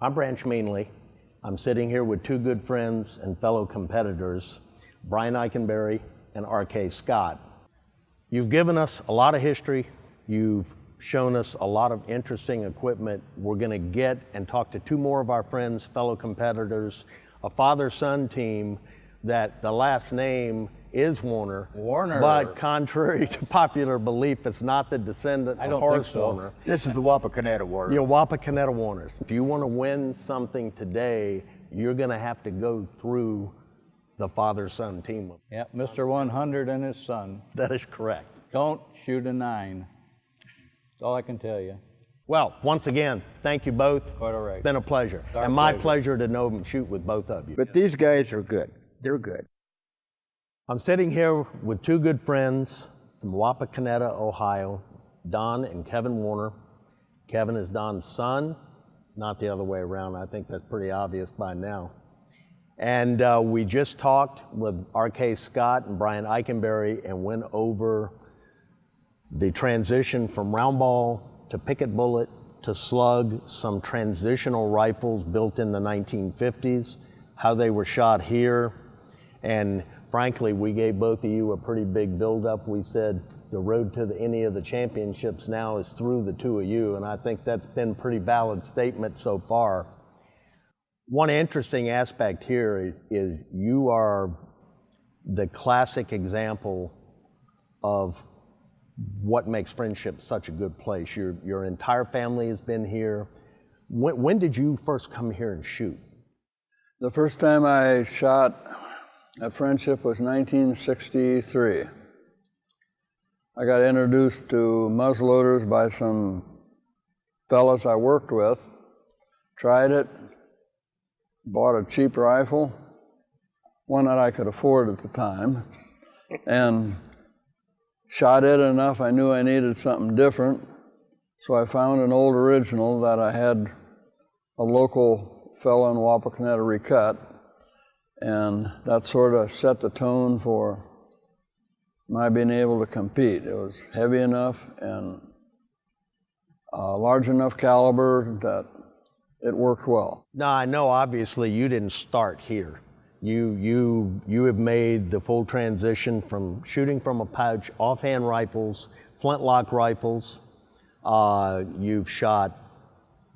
I'm Branch Meanley. I'm sitting here with two good friends and fellow competitors, Brian Eikenberry and R.K. Scott. You've given us a lot of history. You've shown us a lot of interesting equipment. We're going to get and talk to two more of our friends, fellow competitors, a father-son team that the last name is Warner. Warner. But contrary to popular belief, it's not the descendant of Horace Warner. This is the Wapakoneta Warner. Your Wapakoneta Warners. If you want to win something today, you're going to have to go through the father-son team. Yeah, Mr. 100 and his son. That is correct. Don't shoot a 9. That's all I can tell you. Well, once again, thank you both. Quite all right. It's been a pleasure. Our And my pleasure to know and shoot with both of you. But these guys are good. They're good. I'm sitting here with two good friends from Wapakoneta, Ohio, Don and Kevin Warner. Kevin is Don's son, not the other way around. I think that's pretty obvious by now. And we just talked with R.K. Scott and Brian Eikenberry and went over the transition from round ball to picket bullet to slug, some transitional rifles built in the 1950s, how they were shot here. And frankly, we gave both of you a pretty big build-up. We said the road to any of the championships now is through the two of you, and I think that's been a pretty valid statement so far. One interesting aspect here is you are the classic example of what makes friendship such a good place. Your entire family has been here. When did you first come here and shoot? The first time I shot at Friendship was 1963. I got introduced to muzzleloaders by some fellas I worked with, tried it, bought a cheap rifle, one that I could afford at the time, and shot it enough I knew I needed something different, so I found an old original that I had a local fellow in Wapakoneta recut, and that sort of set the tone for my being able to compete. It was heavy enough and large enough caliber that it worked well. Now, I know obviously you didn't start here. You have made the full transition from shooting from a pouch, offhand rifles, flintlock rifles. You've shot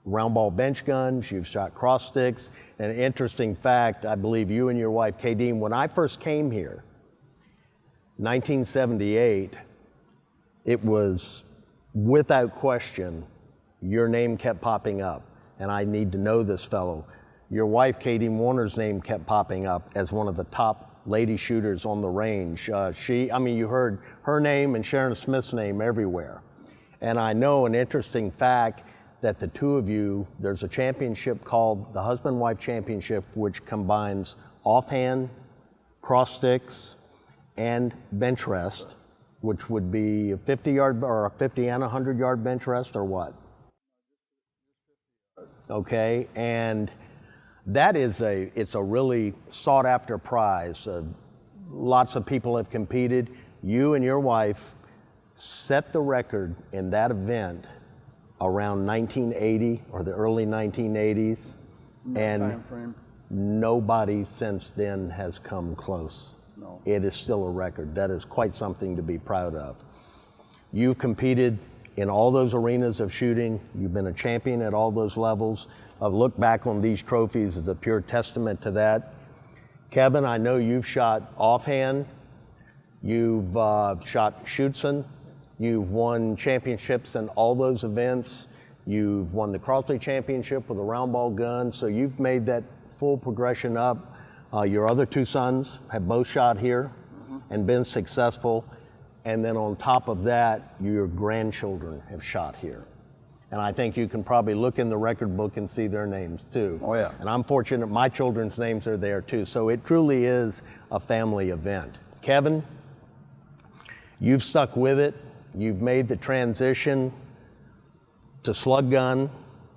round ball bench guns, you've shot cross sticks. An interesting fact, I believe you and your wife, Kadeen, when I first came here, 1978, it was without question, your name kept popping up, and I need to know this fellow. Your wife, Kadeen Warner's name kept popping up as one of the top lady shooters on the range. You heard her name and Sharon Smith's name everywhere. And I know an interesting fact that the two of you, there's a championship called the Husband-Wife Championship, which combines offhand, cross sticks, and bench rest, which would be a 50-yard or a 50 and 100-yard bench rest, or what? Okay, and that is it's a really sought-after prize. Lots of people have competed. You and your wife set the record in that event around 1980 or the early 1980s, and nobody since then has come close. No. It is still a record. That is quite something to be proud of. You've competed in all those arenas of shooting. You've been a champion at all those levels. I've looked back on these trophies as a pure testament to that. Kevin, I know you've shot offhand. You've shot Schutzen. You've won championships in all those events. You've won the Crossley Championship with a round ball gun, so you've made that full progression up. Your other two sons have both shot here and been successful. And then on top of that, your grandchildren have shot here. And I think you can probably look in the record book and see their names too. Oh yeah. And I'm fortunate my children's names are there too. So it truly is a family event. Kevin, you've stuck with it. You've made the transition to slug gun.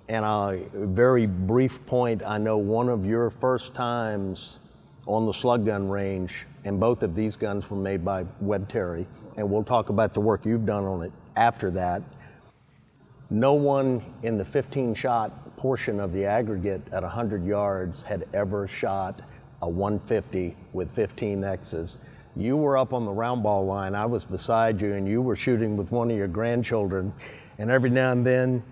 And a very brief point, I know one of your first times on the slug gun range, and both of these guns were made by Webb Terry, and we'll talk about the work you've done on it after that. No one in the 15 shot portion of the aggregate at 100 yards had ever shot a 150 with 15 X's. You were up on the round ball line, I was beside you, and you were shooting with one of your grandchildren, and every now and then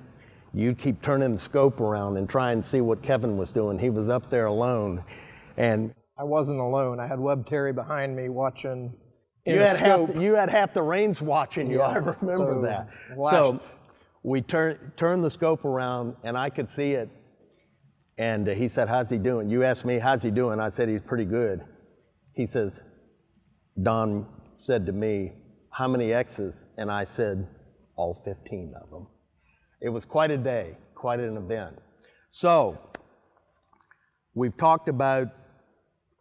you'd keep turning the scope around and try and see what Kevin was doing. He was up there alone, and I wasn't alone. I had Webb Terry behind me watching in you a had, scope. you had half the range watching you. I Yes, remember so that. last- So we turned the scope around, and I could see it. And he said, "How's he doing?" You asked me, "How's he doing?" I said, "He's pretty good." He says, Don said to me, "How many X's?" And I said, "All 15 of them." It was quite a day, quite an event. So we've talked about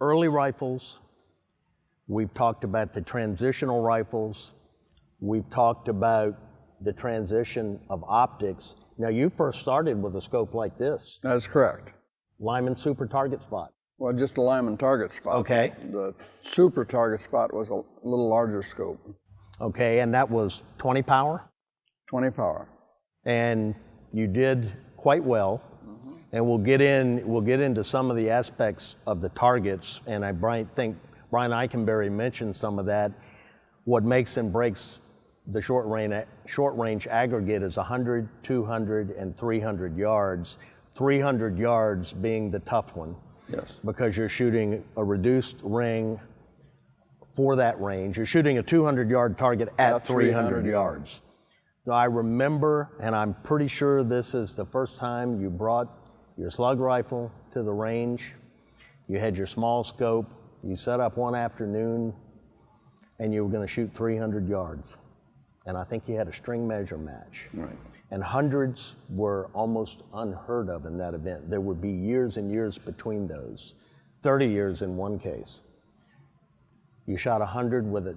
early rifles. We've talked about the transitional rifles. We've talked about the transition of optics. Now, you first started with a scope like this, That's correct. Lyman Super Target Spot. Well, just a Lyman target spot. Okay. The super target spot was a little larger scope, Okay, and that was 20 power, 20 power. and you did quite well. And we'll get into some of the aspects of the targets, and I think Brian Eikenberry mentioned some of that. What makes and breaks the short range aggregate is 100, 200, and 300 yards. 300 yards being the tough one. Yes. Because you're shooting a reduced ring for that range. You're shooting a 200-yard target at 300 yards. So I remember, and I'm pretty sure this is the first time you brought your slug rifle to the range. You had your small scope. You set up one afternoon, and you were going to shoot 300 yards. And I think you had a string measure match. Right. And hundreds were almost unheard of in that event. There would be years and years between those, 30 years in one case. You shot 100 with a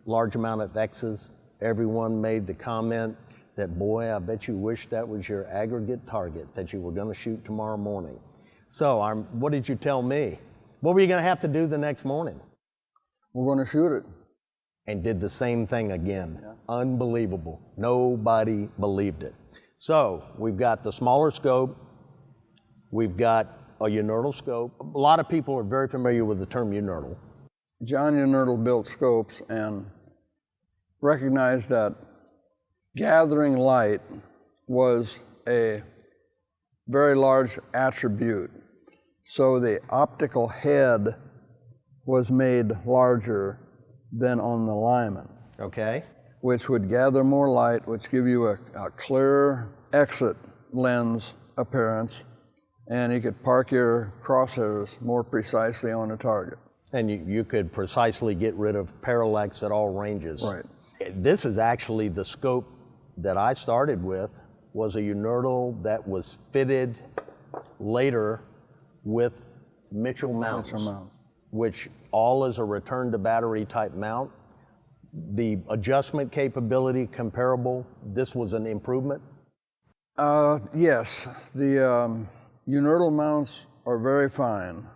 large amount of X's. Everyone made the comment that, boy, I bet you wish that was your aggregate target that you were going to shoot tomorrow morning. So what did you tell me? What were you going to have to do the next morning? We're going to shoot it. And did the same thing again. Yeah. Unbelievable. Nobody believed it. So we've got the smaller scope. We've got a Unertl scope. A lot of people are very familiar with the term Unertl. John Unertl built scopes and recognized that gathering light was a very large attribute. So the optical head was made larger than on the Lyman. Okay. Which would gather more light, which give you a clearer exit lens appearance, and you could park your crosshairs more precisely on the target. And you could precisely get rid of parallax at all ranges. Right. This is actually the scope that I started with, was a Unertl that was fitted later with Mitchell mounts. Mitchell mounts. Which all is a return to battery type mount. The adjustment capability comparable, this was an improvement? Yes, the Unertl mounts are very fine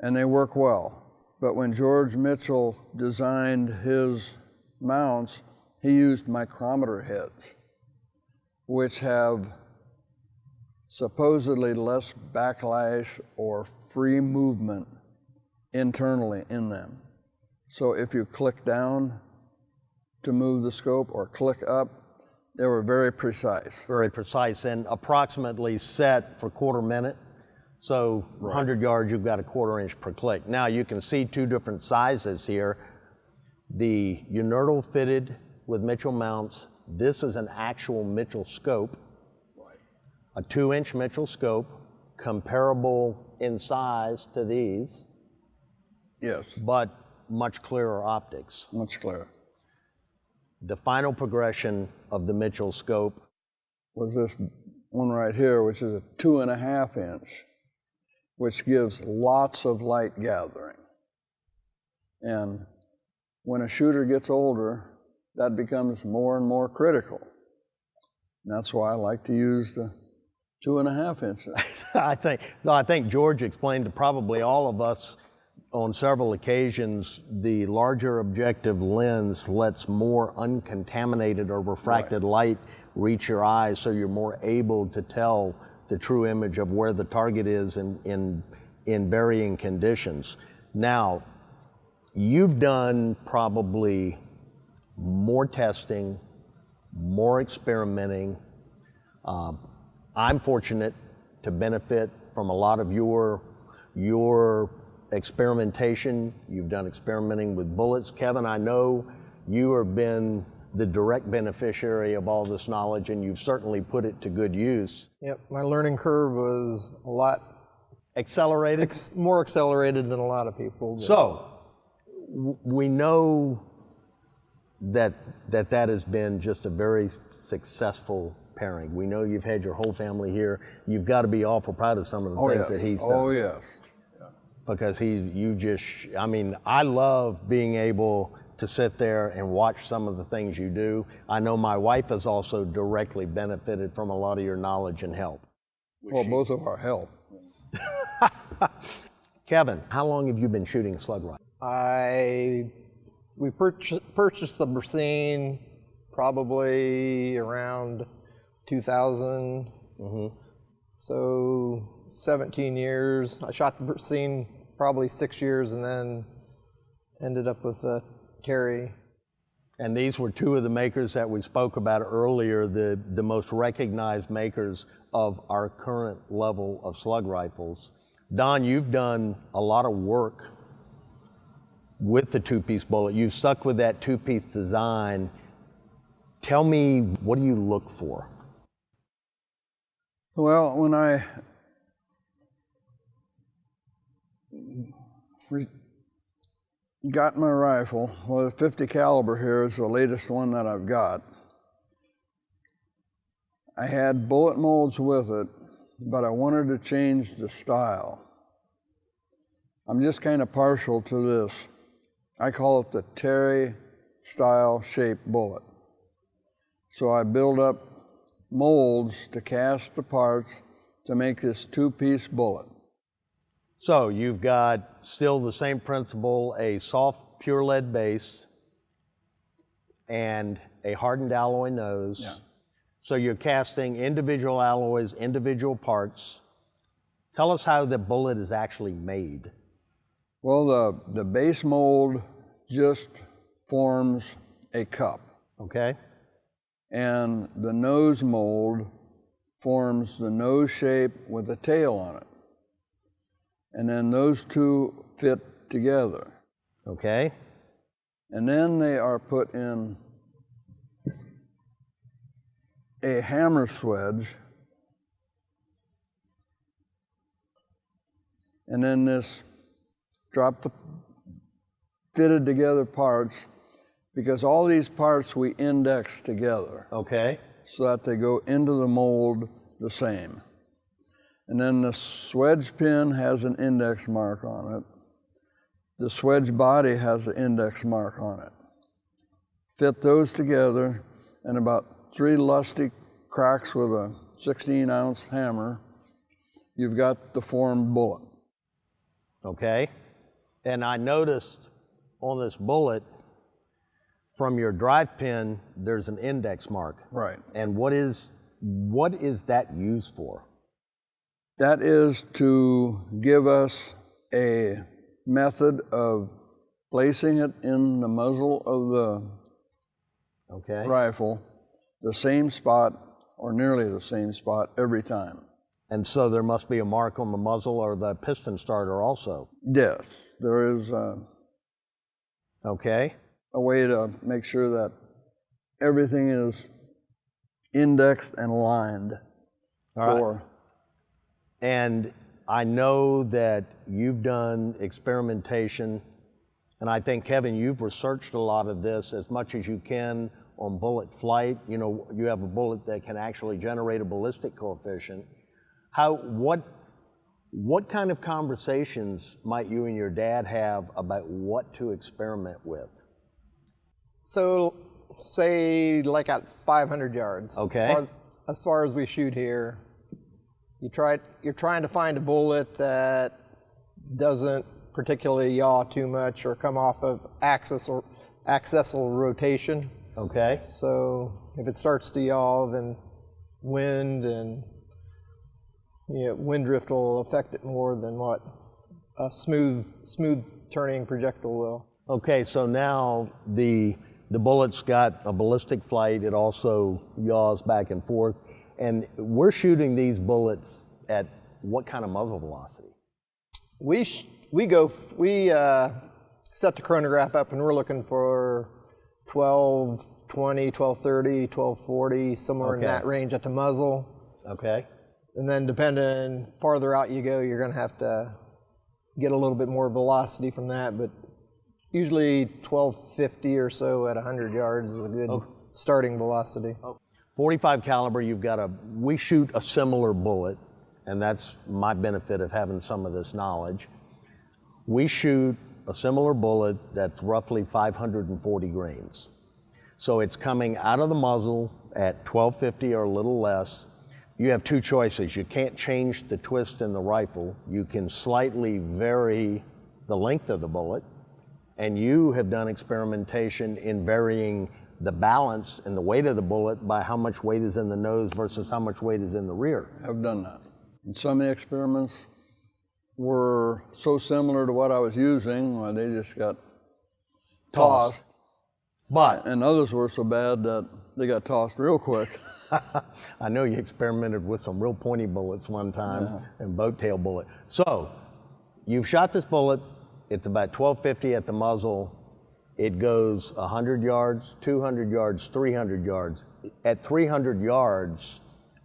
and they work well. But when George Mitchell designed his mounts, he used micrometer heads, which have supposedly less backlash or free movement internally in them. So if you click down to move the scope or click up, they were very precise. Very precise and approximately set for quarter minute. So 100 yards, you've got a quarter inch per click. Now you can see two different sizes here. The Unertl fitted with Mitchell mounts. This is an actual Mitchell scope, a 2-inch Mitchell scope, comparable in size to these. Yes. But much clearer optics. Much clearer. The final progression of the Mitchell scope was this one right here, which is a 2.5 inch, which gives lots of light gathering. And when a shooter gets older, that becomes more and more critical. And that's why I like to use the 2.5 inches. I think George explained to probably all of us on several occasions, the larger objective lens lets more uncontaminated or refracted light reach your eyes, so you're more able to tell the true image of where the target is in varying conditions. Now, you've done probably more testing, more experimenting. I'm fortunate to benefit from a lot of your experimentation. You've done experimenting with bullets. Kevin, I know you have been the direct beneficiary of all this knowledge, and you've certainly put it to good use. Yep, my learning curve was a lot Accelerated? more accelerated than a lot of people. So, we know that has been just a very successul pairing. We know you've had your whole family here. You've got to be awful proud of some of the things that he's done. Oh, yes. Because I love being able to sit there and watch some of the things you do. I know my wife has also directly benefited from a lot of your knowledge and help. Well, both of our help. Kevin, how long have you been shooting slug rifle? We purchased the Bracine probably around 2000. So 17 years. I shot the Bracine probably 6 years and then ended up with the Terry. And these were two of the makers that we spoke about earlier, the most recognized makers of our current level of slug rifles. Don, you've done a lot of work with the two-piece bullet. You've stuck with that two-piece design. Tell me, what do you look for? Well, when I got my rifle, well, the 50 caliber here is the latest one that I've got. I had bullet molds with it, but I wanted to change the style. I'm just kind of partial to this. I call it the Terry style shaped bullet. So I build up molds to cast the parts to make this two-piece bullet. So you've got still the same principle, a soft pure lead base and a hardened alloy nose. Yeah. So you're casting individual alloys, individual parts. Tell us how the bullet is actually made. Well, the base mold just forms a cup, Okay? and the nose mold forms the nose shape with a tail on it. And then those two fit together. Okay? And then they are put in a hammer swedge, and then this drop the fitted together parts, because all these parts we index together Okay. so that they go into the mold the same. And then the swedge pin has an index mark on it. The swedge body has an index mark on it. Fit those together, and about 3 lusty cracks with a 16-ounce hammer, you've got the formed bullet. Okay? And I noticed on this bullet, from your drive pin, there's an index mark. Right. And what is that used for? That is to give us a method of placing it in the muzzle of Okay. the rifle, the same spot or nearly the same spot every time. And so there must be a mark on the muzzle or the piston starter also. Yes, there is Okay? a way to make sure that everything is indexed and lined All right. for. And I know that you've done experimentation, and I think, Kevin, you've researched a lot of this as much as you can on bullet flight. You know, you have a bullet that can actually generate a ballistic coefficient. What kind of conversations might you and your dad have about what to experiment with? So, say like at 500 yards. Okay. As far as we shoot here, you're trying to find a bullet that doesn't particularly yaw too much or come off of axisal rotation. Okay. So if it starts to yaw, then wind and wind drift will affect it more than what a smooth turning projectile will. Okay, so now the bullet's got a ballistic flight. It also yaws back and forth. And we're shooting these bullets at what kind of muzzle velocity? We set the chronograph up and we're looking for 1220, 1230, 1240, somewhere in that range at the muzzle. Okay. And then depending farther out you go, you're going to have to get a little bit more velocity from that, but usually 1250 or so at 100 yards is a good starting velocity. 45 caliber, we shoot a similar bullet, and that's my benefit of having some of this knowledge. We shoot a similar bullet that's roughly 540 grains. So it's coming out of the muzzle at 1250 or a little less. You have two choices. You can't change the twist in the rifle. You can slightly vary the length of the bullet, and you have done experimentation in varying the balance and the weight of the bullet by how much weight is in the nose versus how much weight is in the rear. I've done that. And some of the experiments were so similar to what I was using, well, they just got tossed. But And others were so bad that they got tossed real quick. I know you experimented with some real pointy bullets one time and boat tail bullet. So you've shot this bullet. It's about 1250 at the muzzle. It goes 100 yards, 200 yards, 300 yards. At 300 yards,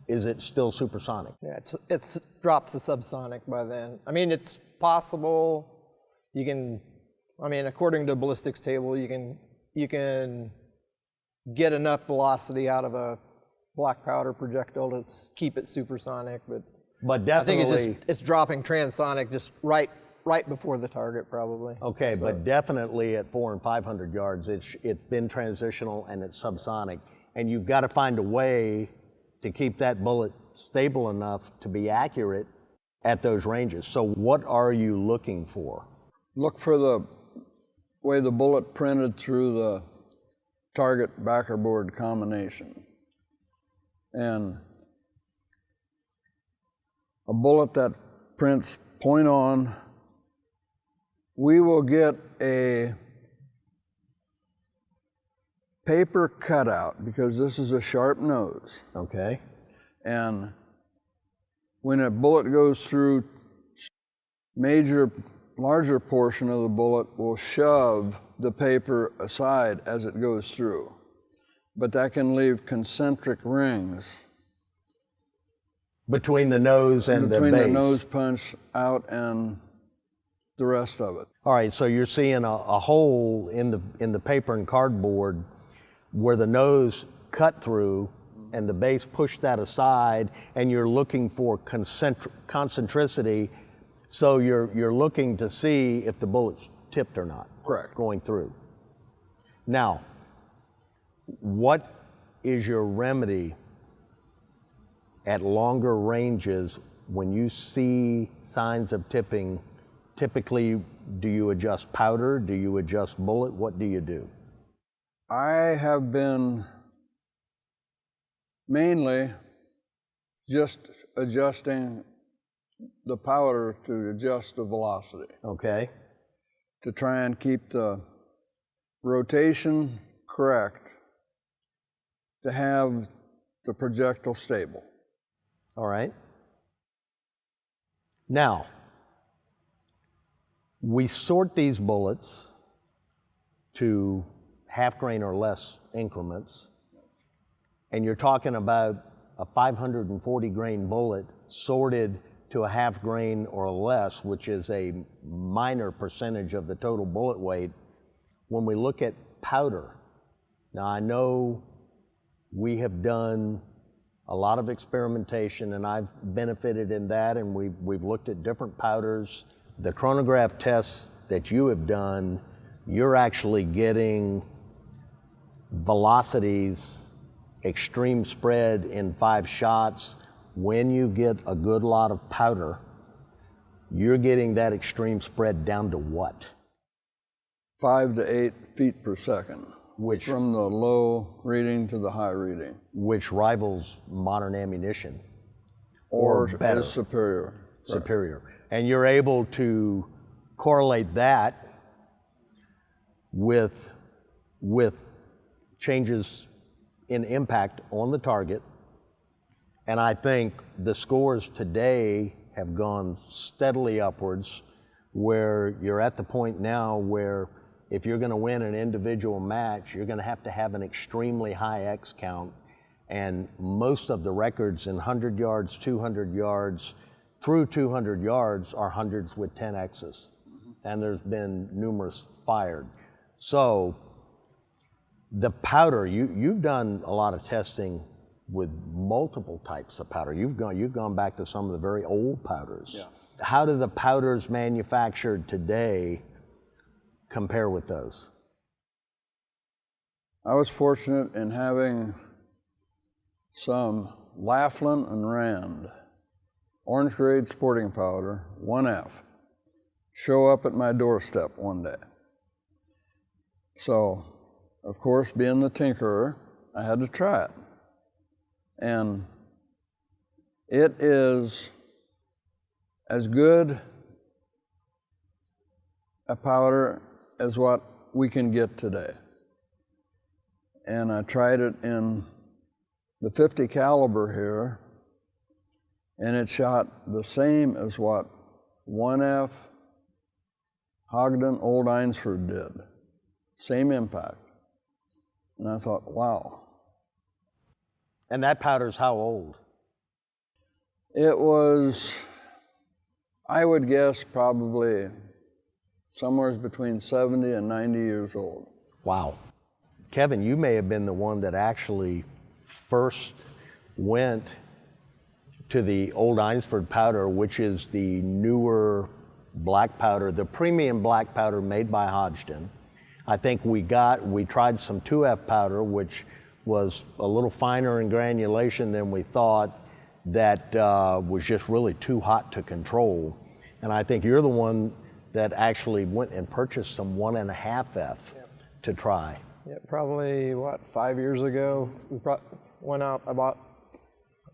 is it still supersonic? Yeah, it's dropped to subsonic by then. I mean, it's possible. You can, I mean, according to ballistics table, you can get enough velocity out of a black powder projectile to keep it supersonic, but definitely, I think it's dropping transonic just right before the target probably. Okay, so. But definitely at 400 and 500 yards, it's been transitional and it's subsonic, and you've got to find a way to keep that bullet stable enough to be accurate at those ranges. So what are you looking for? Look for the way the bullet printed through the target backer board combination. And a bullet that prints point on, we will get a paper cutout because this is a sharp nose. Okay. And when a bullet goes through, larger portion of the bullet will shove the paper aside as it goes through. But that can leave concentric rings between the nose and the base. Between the nose punch out and the rest of it. All right, so you're seeing a hole in the paper and cardboard where the nose cut through and the base pushed that aside, and you're looking for concentricity, so you're looking to see if the bullet's tipped or not. Correct. Going through. Now, what is your remedy at longer ranges when you see signs of tipping? Typically, do you adjust powder? Do you adjust bullet? What do you do? I have been mainly just adjusting the powder to adjust the velocity. Okay. To try and keep the rotation correct, to have the projectile stable. All right. Now, we sort these bullets to half grain or less increments, and you're talking about a 540 grain bullet sorted to a half grain or less, which is a minor percentage of the total bullet weight. When we look at powder, now I know we have done a lot of experimentation, and I've benefited in that, and we've looked at different powders. The chronograph tests that you have done, you're actually getting velocities, extreme spread in 5 shots. When you get a good lot of powder, you're getting that extreme spread down to what? 5 to 8 feet per second. Which, from the low reading to the high reading. Which rivals modern ammunition. or better. is superior. Superior. And you're able to correlate that with changes in impact on the target. And I think the scores today have gone steadily upwards, where you're at the point now where if you're going to win an individual match, you're going to have an extremely high X count. And most of the records in 100 yards, 200 yards, through 200 yards are hundreds with 10 X's. And there's been numerous fired. So the powder, you've done a lot of testing with multiple types of powder. You've gone back to some of the very old powders. Yeah. How do the powders manufactured today compare with those? I was fortunate in having some Laughlin and Rand orange grade sporting powder, 1F, show up at my doorstep one day. So, of course, being the tinkerer, I had to try it. And it is as good a powder as what we can get today. And I tried it in the 50 caliber here, and it shot the same as what 1F Hogden Old Eynsford did. Same impact. And I thought, wow. And that powder's how old? It was, I would guess, probably somewhere between 70 and 90 years old. Wow. Kevin, you may have been the one that actually first went to the Old Eynsford powder, which is the newer black powder, the premium black powder made by Hodgdon. I think we tried some 2F powder, which was a little finer in granulation than we thought, that was just really too hot to control. And I think you're the one that actually went and purchased some 1.5F to try. Yeah, probably, 5 years ago, we went out, I bought,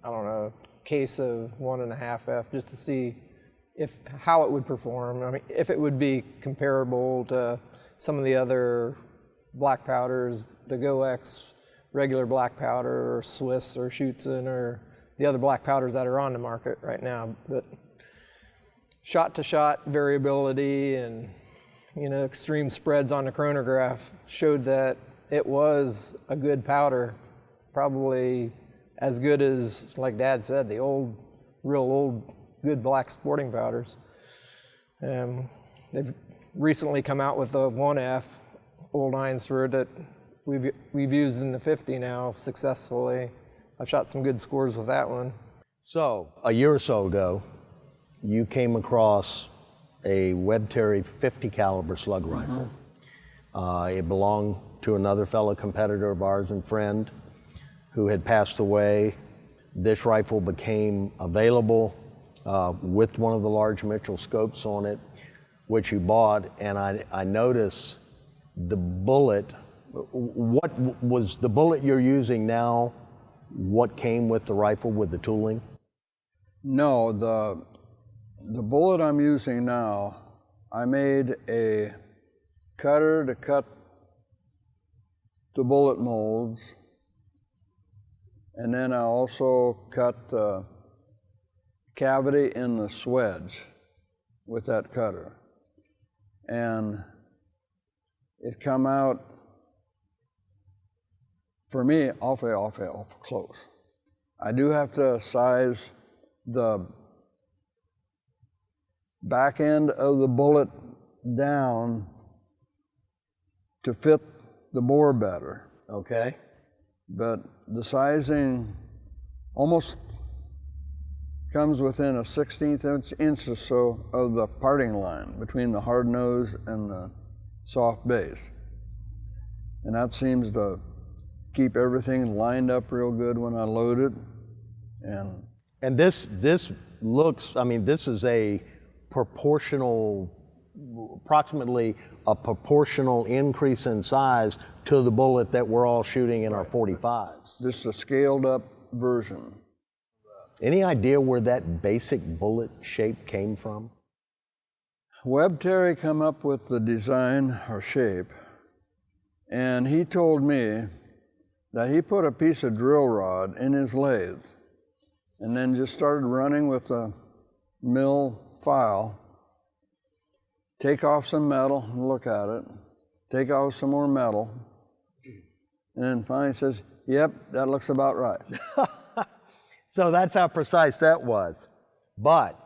I don't know, a case of 1.5F just to see how it would perform. I mean, if it would be comparable to some of the other black powders, the GoX regular black powder, or Swiss, or Schutzen, or the other black powders that are on the market right now. But shot-to-shot variability and extreme spreads on the chronograph showed that it was a good powder, probably as good as, like Dad said, the real old, good black sporting powders. They've recently come out with a 1F Old Eynsford that we've used in the 50 now successfully. I've shot some good scores with that one. So, a year or so ago, you came across a Webb Terry 50 caliber slug rifle. It belonged to another fellow competitor of ours and friend who had passed away. This rifle became available with one of the large Mitchell scopes on it, which you bought, and I noticed the bullet. What was the bullet you're using now? What came with the rifle with the tooling? No, the bullet I'm using now, I made a cutter to cut the bullet molds, and then I also cut the cavity in the swedge with that cutter. And it come out, for me, awful close. I do have to size the back end of the bullet down to fit the bore better. Okay. But the sizing almost comes within a 1/16 inch or so of the parting line between the hard nose and the soft base. And that seems to keep everything lined up real good when I load it. And this looks, I mean, this is a approximately a proportional increase in size to the bullet that we're all shooting in our 45s. This is a scaled up version. Any idea where that basic bullet shape came from? Webb Terry come up with the design or shape, and he told me that he put a piece of drill rod in his lathe and then just started running with a mill file, take off some metal, look at it, take off some more metal, and then finally says, yep, that looks about right. So that's how precise that was. But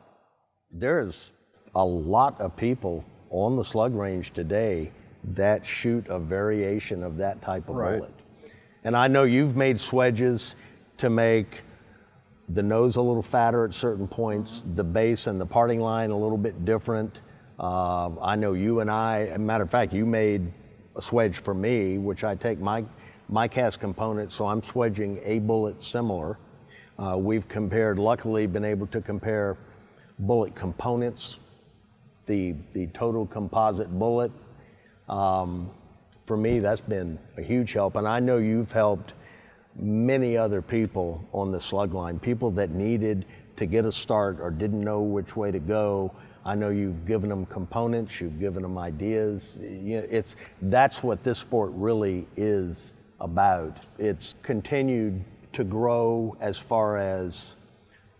there's a lot of people on the slug range today that shoot a variation of that type of bullet. And I know you've made swedges to make the nose a little fatter at certain points, the base and the parting line a little bit different. I know you and I, as a matter of fact, you made a swedge for me, which I take my cast components, so I'm swedging a bullet similar. We've compared, luckily been able to compare bullet components, the total composite bullet. For me, that's been a huge help, and I know you've helped many other people on the slug line, people that needed to get a start or didn't know which way to go. I know you've given them components, you've given them ideas. That's what this sport really is about. It's continued to grow as far as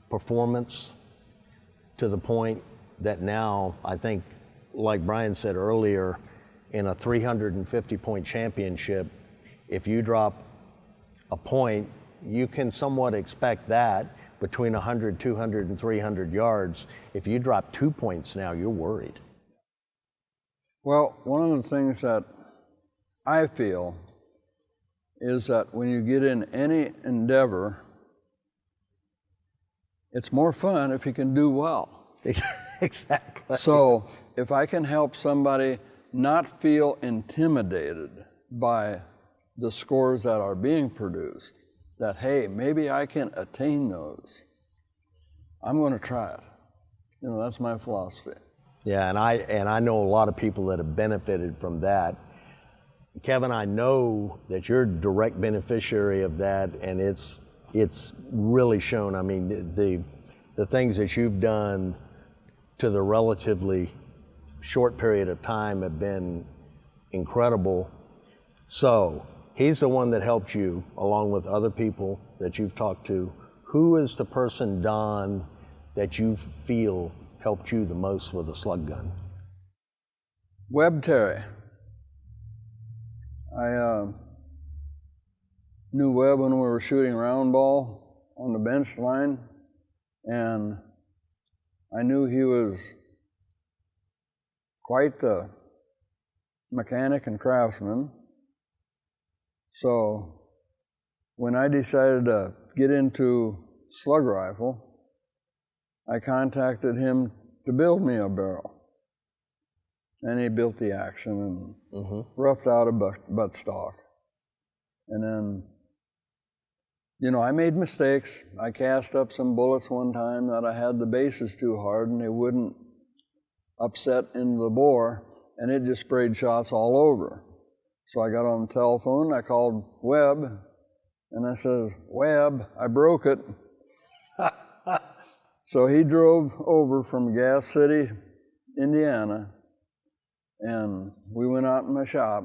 performance, to the point that now, I think, like Brian said earlier, in a 350-point championship, if you drop a point, you can somewhat expect that between 100, 200, and 300 yards. If you drop 2 points now, you're worried. Well, one of the things that I feel is that when you get in any endeavor, it's more fun if you can do well. Exactly. So if I can help somebody not feel intimidated by the scores that are being produced, that, hey, maybe I can attain those, I'm going to try it. That's my philosophy. Yeah, and I know a lot of people that have benefited from that. Kevin, I know that you're a direct beneficiary of that, and it's really shown. I mean, the things that you've done to the relatively short period of time have been incredible. So he's the one that helped you, along with other people that you've talked to. Who is the person, Don, that you feel helped you the most with a slug gun? Webb Terry. I knew Webb when we were shooting round ball on the bench line, and I knew he was quite the mechanic and craftsman. So when I decided to get into slug rifle, I contacted him to build me a barrel. And he built the action and roughed out a buttstock. And then, I made mistakes. I cast up some bullets one time that I had the bases too hard and they wouldn't upset into the bore, and it just sprayed shots all over. So I got on the telephone, I called Webb, and I says, Webb, I broke it. So he drove over from Gas City, Indiana, and we went out in my shop,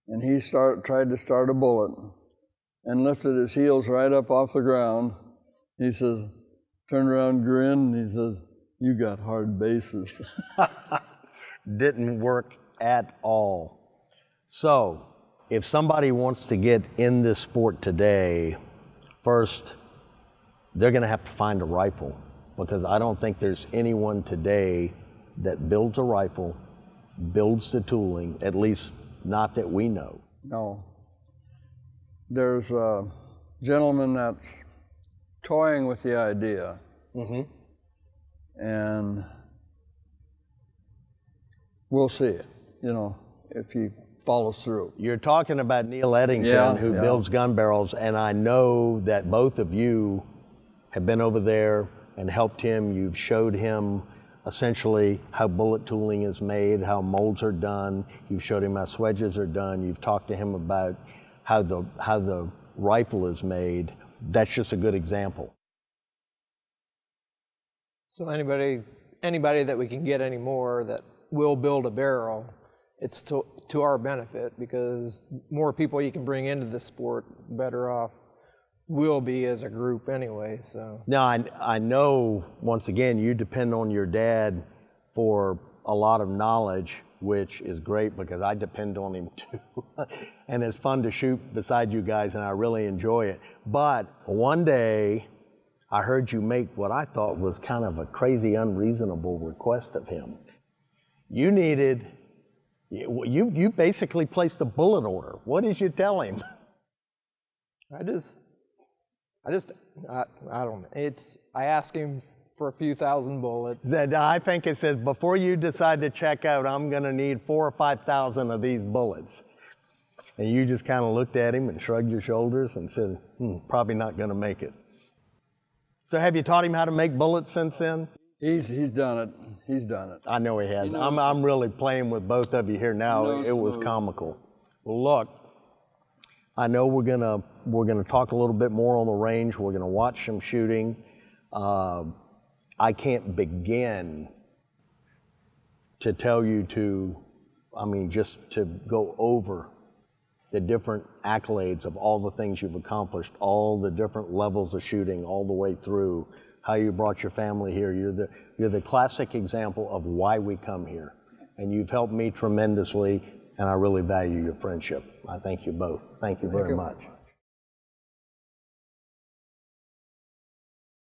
and he tried to start a bullet and lifted his heels right up off the ground. He says, turned around, grinned, and he says, you got hard bases. Didn't work at all. So if somebody wants to get in this sport today, first, they're going to have to find a rifle, because I don't think there's anyone today that builds a rifle, builds the tooling, at least not that we know. No. There's a gentleman that's toying with the idea. And we'll see, if he follows through. You're talking about Neil Eddington, who builds gun barrels, and I know that both of you have been over there and helped him. You've showed him essentially how bullet tooling is made, how molds are done. You've showed him how swedges are done. You've talked to him about how the rifle is made. that's just a good example. So anybody that we can get anymore that will build a barrel, it's to our benefit, because more people you can bring into the sport, better off we'll be as a group anyway. So Now, I know, once again, you depend on your dad for a lot of knowledge, which is great because I depend on him too. And it's fun to shoot beside you guys, and I really enjoy it. But one day, I heard you make what I thought was kind of a crazy, unreasonable request of him. You basically placed a bullet order. What did you tell him? I don't know. I asked him for a few thousand bullets. Said, I think it says, before you decide to check out, I'm going to need 4,000 or 5,000 of these bullets. And you just kind of looked at him and shrugged your shoulders and said, probably not going to make it. So have you taught him how to make bullets since then? He's done it. He's done it. I know he has. I'm really playing with both of you here now. It was comical. Well, look, I know we're gonna talk a little bit more on the range. We're gonna watch some shooting. I can't begin to tell you just to go over the different accolades of all the things you've accomplished, all the different levels of shooting, all the way through how you brought your family here. You're the classic example of why we come here, and you've helped me tremendously, and I really value your friendship. I thank you both. Thank you very much.